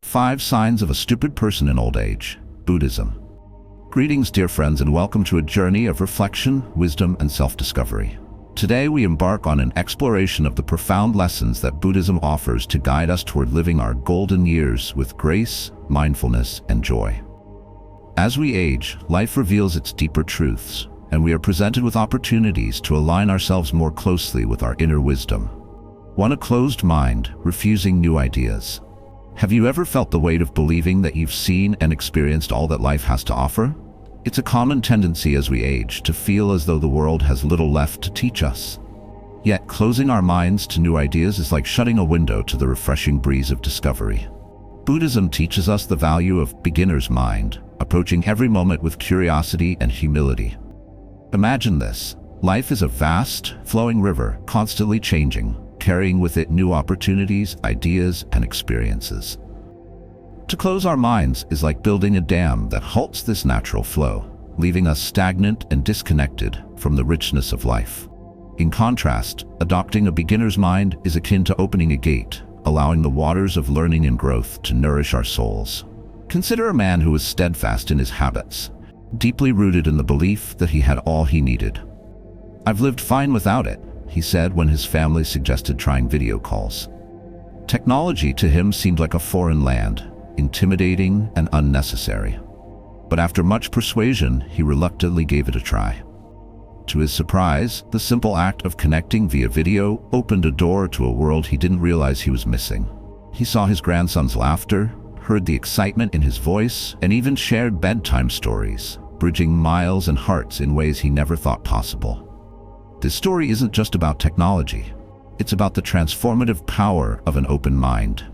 5 Signs of a Stupid Person in Old Age, Buddhism. Greetings, dear friends, and welcome to a journey of reflection, wisdom, and self-discovery. Today we embark on an exploration of the profound lessons that Buddhism offers to guide us toward living our golden years with grace, mindfulness, and joy. As we age, life reveals its deeper truths, and we are presented with opportunities to align ourselves more closely with our inner wisdom. 1. A closed mind, refusing new ideas. Have you ever felt the weight of believing that you've seen and experienced all that life has to offer? It's a common tendency as we age to feel as though the world has little left to teach us. Yet, closing our minds to new ideas is like shutting a window to the refreshing breeze of discovery. Buddhism teaches us the value of beginner's mind, approaching every moment with curiosity and humility. Imagine this. Life is a vast, flowing river, constantly changing, carrying with it new opportunities, ideas, and experiences. To close our minds is like building a dam that halts this natural flow, leaving us stagnant and disconnected from the richness of life. In contrast, adopting a beginner's mind is akin to opening a gate, allowing the waters of learning and growth to nourish our souls. Consider a man who was steadfast in his habits, deeply rooted in the belief that he had all he needed. "I've lived fine without it," he said when his family suggested trying video calls. Technology to him seemed like a foreign land, intimidating and unnecessary. But after much persuasion, he reluctantly gave it a try. To his surprise, the simple act of connecting via video opened a door to a world he didn't realize he was missing. He saw his grandson's laughter, heard the excitement in his voice, and even shared bedtime stories, bridging miles and hearts in ways he never thought possible. This story isn't just about technology. It's about the transformative power of an open mind.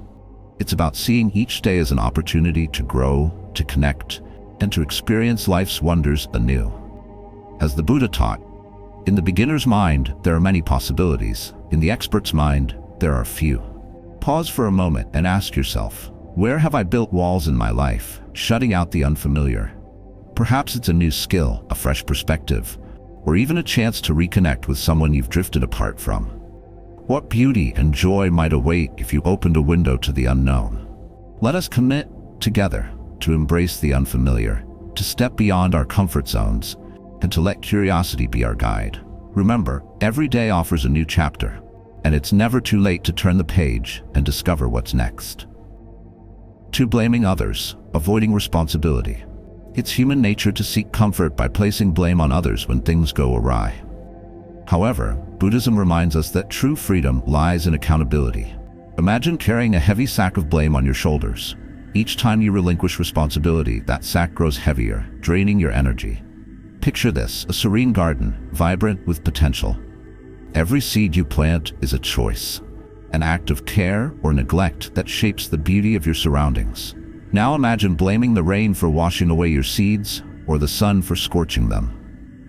It's about seeing each day as an opportunity to grow, to connect, and to experience life's wonders anew. As the Buddha taught, in the beginner's mind, there are many possibilities. In the expert's mind, there are few. Pause for a moment and ask yourself, where have I built walls in my life, shutting out the unfamiliar? Perhaps it's a new skill, a fresh perspective, or even a chance to reconnect with someone you've drifted apart from. What beauty and joy might await if you opened a window to the unknown? Let us commit, together, to embrace the unfamiliar, to step beyond our comfort zones, and to let curiosity be our guide. Remember, every day offers a new chapter, and it's never too late to turn the page and discover what's next. 2. Blaming others, avoiding responsibility. It's human nature to seek comfort by placing blame on others when things go awry. However, Buddhism reminds us that true freedom lies in accountability. Imagine carrying a heavy sack of blame on your shoulders. Each time you relinquish responsibility, that sack grows heavier, draining your energy. Picture this, a serene garden, vibrant with potential. Every seed you plant is a choice, an act of care or neglect that shapes the beauty of your surroundings. Now imagine blaming the rain for washing away your seeds, or the sun for scorching them.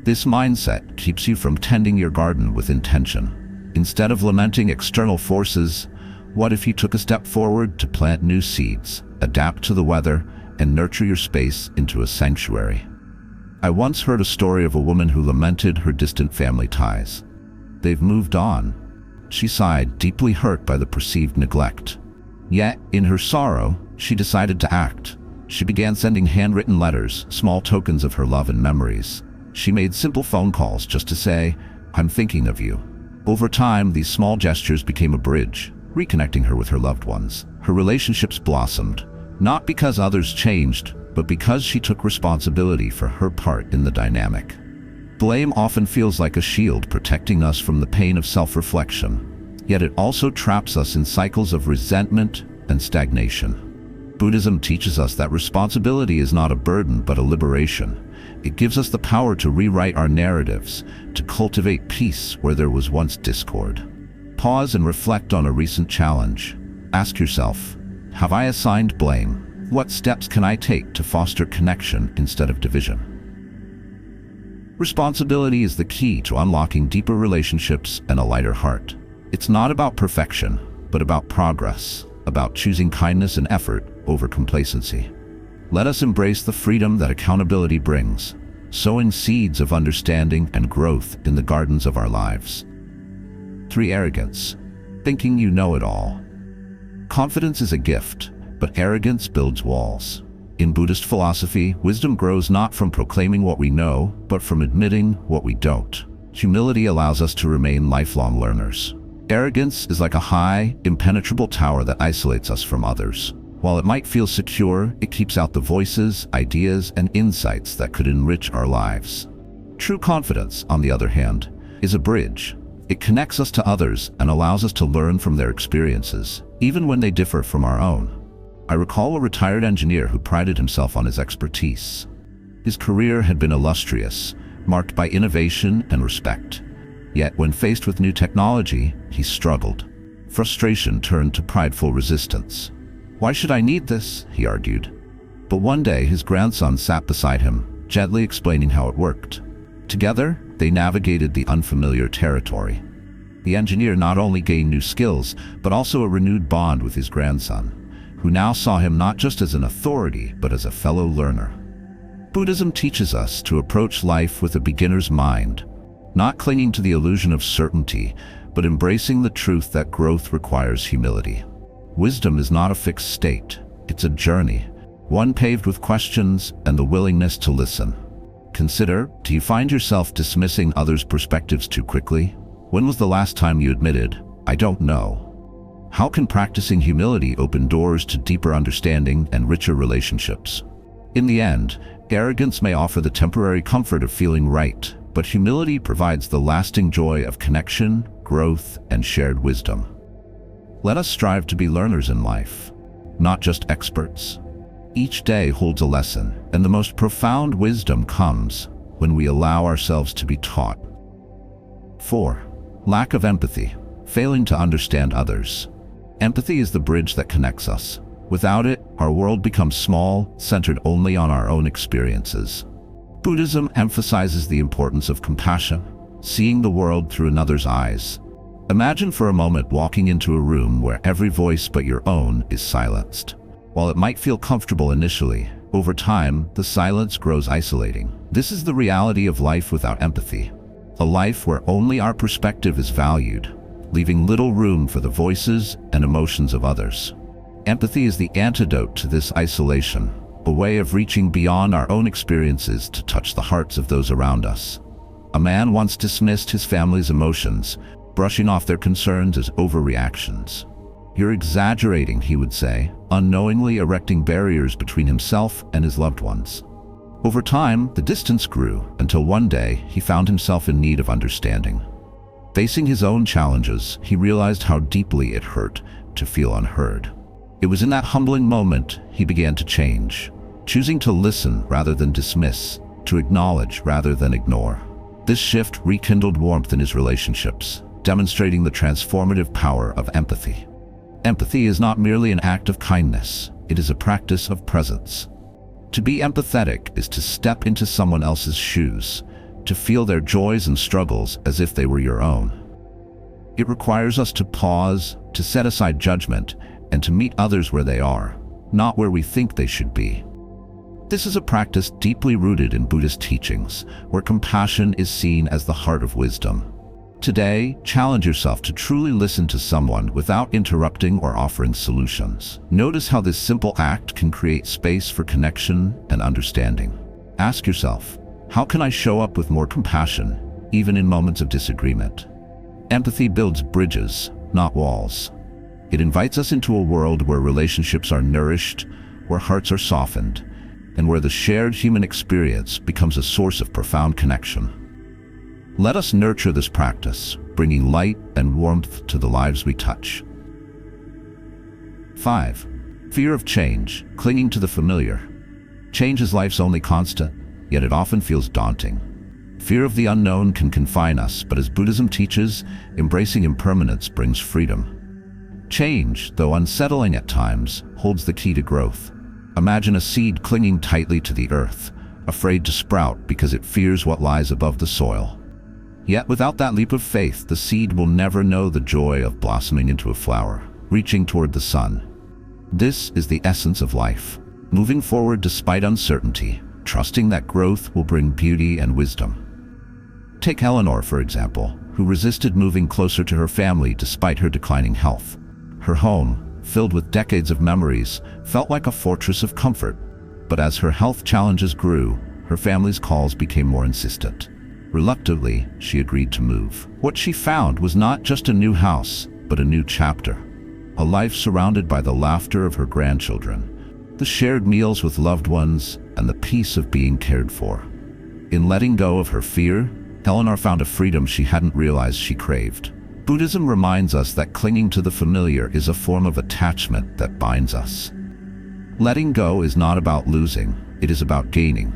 This mindset keeps you from tending your garden with intention. Instead of lamenting external forces, what if you took a step forward to plant new seeds, adapt to the weather, and nurture your space into a sanctuary? I once heard a story of a woman who lamented her distant family ties. "They've moved on," she sighed, deeply hurt by the perceived neglect. Yet, in her sorrow, she decided to act. She began sending handwritten letters, small tokens of her love and memories. She made simple phone calls just to say, "I'm thinking of you." Over time, these small gestures became a bridge, reconnecting her with her loved ones. Her relationships blossomed, not because others changed, but because she took responsibility for her part in the dynamic. Blame often feels like a shield protecting us from the pain of self-reflection, yet it also traps us in cycles of resentment and stagnation. Buddhism teaches us that responsibility is not a burden but a liberation. It gives us the power to rewrite our narratives, to cultivate peace where there was once discord. Pause and reflect on a recent challenge. Ask yourself, have I assigned blame? What steps can I take to foster connection instead of division? Responsibility is the key to unlocking deeper relationships and a lighter heart. It's not about perfection, but about progress, about choosing kindness and effort over complacency. Let us embrace the freedom that accountability brings, sowing seeds of understanding and growth in the gardens of our lives. 3. Arrogance, thinking you know it all. Confidence is a gift, but arrogance builds walls. In Buddhist philosophy, wisdom grows not from proclaiming what we know, but from admitting what we don't. Humility allows us to remain lifelong learners. Arrogance is like a high, impenetrable tower that isolates us from others. While it might feel secure, it keeps out the voices, ideas, and insights that could enrich our lives. True confidence, on the other hand, is a bridge. It connects us to others and allows us to learn from their experiences, even when they differ from our own. I recall a retired engineer who prided himself on his expertise. His career had been illustrious, marked by innovation and respect. Yet when faced with new technology, he struggled. Frustration turned to prideful resistance. "Why should I need this?" he argued. But one day his grandson sat beside him, gently explaining how it worked. Together, they navigated the unfamiliar territory. The engineer not only gained new skills, but also a renewed bond with his grandson, who now saw him not just as an authority, but as a fellow learner. Buddhism teaches us to approach life with a beginner's mind, not clinging to the illusion of certainty, but embracing the truth that growth requires humility. Wisdom is not a fixed state, it's a journey, one paved with questions and the willingness to listen. Consider, do you find yourself dismissing others' perspectives too quickly? When was the last time you admitted, "I don't know"? How can practicing humility open doors to deeper understanding and richer relationships? In the end, arrogance may offer the temporary comfort of feeling right, but humility provides the lasting joy of connection, growth, and shared wisdom. Let us strive to be learners in life, not just experts. Each day holds a lesson, and the most profound wisdom comes when we allow ourselves to be taught. 4. Lack of empathy, failing to understand others. Empathy is the bridge that connects us. Without it, our world becomes small, centered only on our own experiences. Buddhism emphasizes the importance of compassion, seeing the world through another's eyes. Imagine for a moment walking into a room where every voice but your own is silenced. While it might feel comfortable initially, over time, the silence grows isolating. This is the reality of life without empathy. A life where only our perspective is valued, leaving little room for the voices and emotions of others. Empathy is the antidote to this isolation, a way of reaching beyond our own experiences to touch the hearts of those around us. A man once dismissed his family's emotions, brushing off their concerns as overreactions. "You're exaggerating," he would say, unknowingly erecting barriers between himself and his loved ones. Over time, the distance grew until one day he found himself in need of understanding. Facing his own challenges, he realized how deeply it hurt to feel unheard. It was in that humbling moment he began to change, choosing to listen rather than dismiss, to acknowledge rather than ignore. This shift rekindled warmth in his relationships, demonstrating the transformative power of empathy. Empathy is not merely an act of kindness, it is a practice of presence. To be empathetic is to step into someone else's shoes, to feel their joys and struggles as if they were your own. It requires us to pause, to set aside judgment, and to meet others where they are, not where we think they should be. This is a practice deeply rooted in Buddhist teachings, where compassion is seen as the heart of wisdom. Today, challenge yourself to truly listen to someone without interrupting or offering solutions. Notice how this simple act can create space for connection and understanding. Ask yourself, how can I show up with more compassion, even in moments of disagreement? Empathy builds bridges, not walls. It invites us into a world where relationships are nourished, where hearts are softened, and where the shared human experience becomes a source of profound connection. Let us nurture this practice, bringing light and warmth to the lives we touch. 5. Fear of change, clinging to the familiar. Change is life's only constant, yet it often feels daunting. Fear of the unknown can confine us, but as Buddhism teaches, embracing impermanence brings freedom. Change, though unsettling at times, holds the key to growth. Imagine a seed clinging tightly to the earth, afraid to sprout because it fears what lies above the soil. Yet without that leap of faith, the seed will never know the joy of blossoming into a flower, reaching toward the sun. This is the essence of life, moving forward despite uncertainty, trusting that growth will bring beauty and wisdom. Take Eleanor, for example, who resisted moving closer to her family despite her declining health. Her home, filled with decades of memories, felt like a fortress of comfort. But as her health challenges grew, her family's calls became more insistent. Reluctantly, she agreed to move. What she found was not just a new house, but a new chapter. A life surrounded by the laughter of her grandchildren, the shared meals with loved ones, and the peace of being cared for. In letting go of her fear, Eleanor found a freedom she hadn't realized she craved. Buddhism reminds us that clinging to the familiar is a form of attachment that binds us. Letting go is not about losing, it is about gaining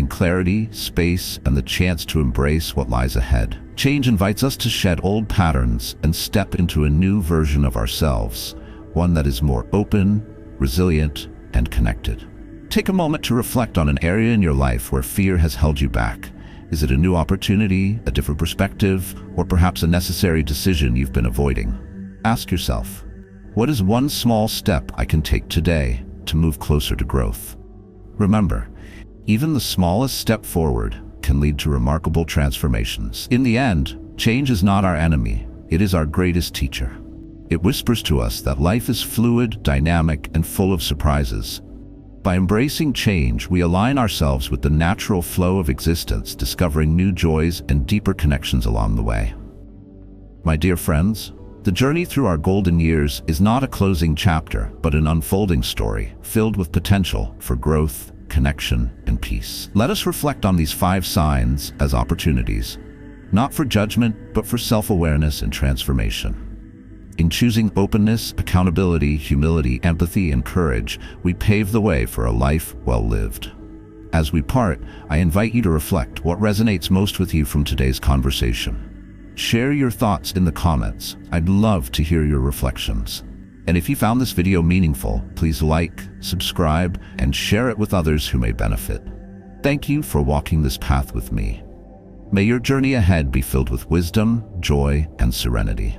clarity, space, and the chance to embrace what lies ahead. Change invites us to shed old patterns and step into a new version of ourselves, one that is more open, resilient, and connected. Take a moment to reflect on an area in your life where fear has held you back. Is it a new opportunity, a different perspective, or perhaps a necessary decision you've been avoiding? Ask yourself, what is one small step I can take today to move closer to growth? Remember, even the smallest step forward can lead to remarkable transformations. In the end, change is not our enemy, it is our greatest teacher. It whispers to us that life is fluid, dynamic, and full of surprises. By embracing change, we align ourselves with the natural flow of existence, discovering new joys and deeper connections along the way. My dear friends, the journey through our golden years is not a closing chapter, but an unfolding story filled with potential for growth, connection, and peace. Let us reflect on these 5 signs as opportunities, not for judgment, but for self-awareness and transformation. In choosing openness, accountability, humility, empathy, and courage, we pave the way for a life well lived. As we part, I invite you to reflect what resonates most with you from today's conversation. Share your thoughts in the comments. I'd love to hear your reflections. And if you found this video meaningful, please like, subscribe, and share it with others who may benefit. Thank you for walking this path with me. May your journey ahead be filled with wisdom, joy, and serenity.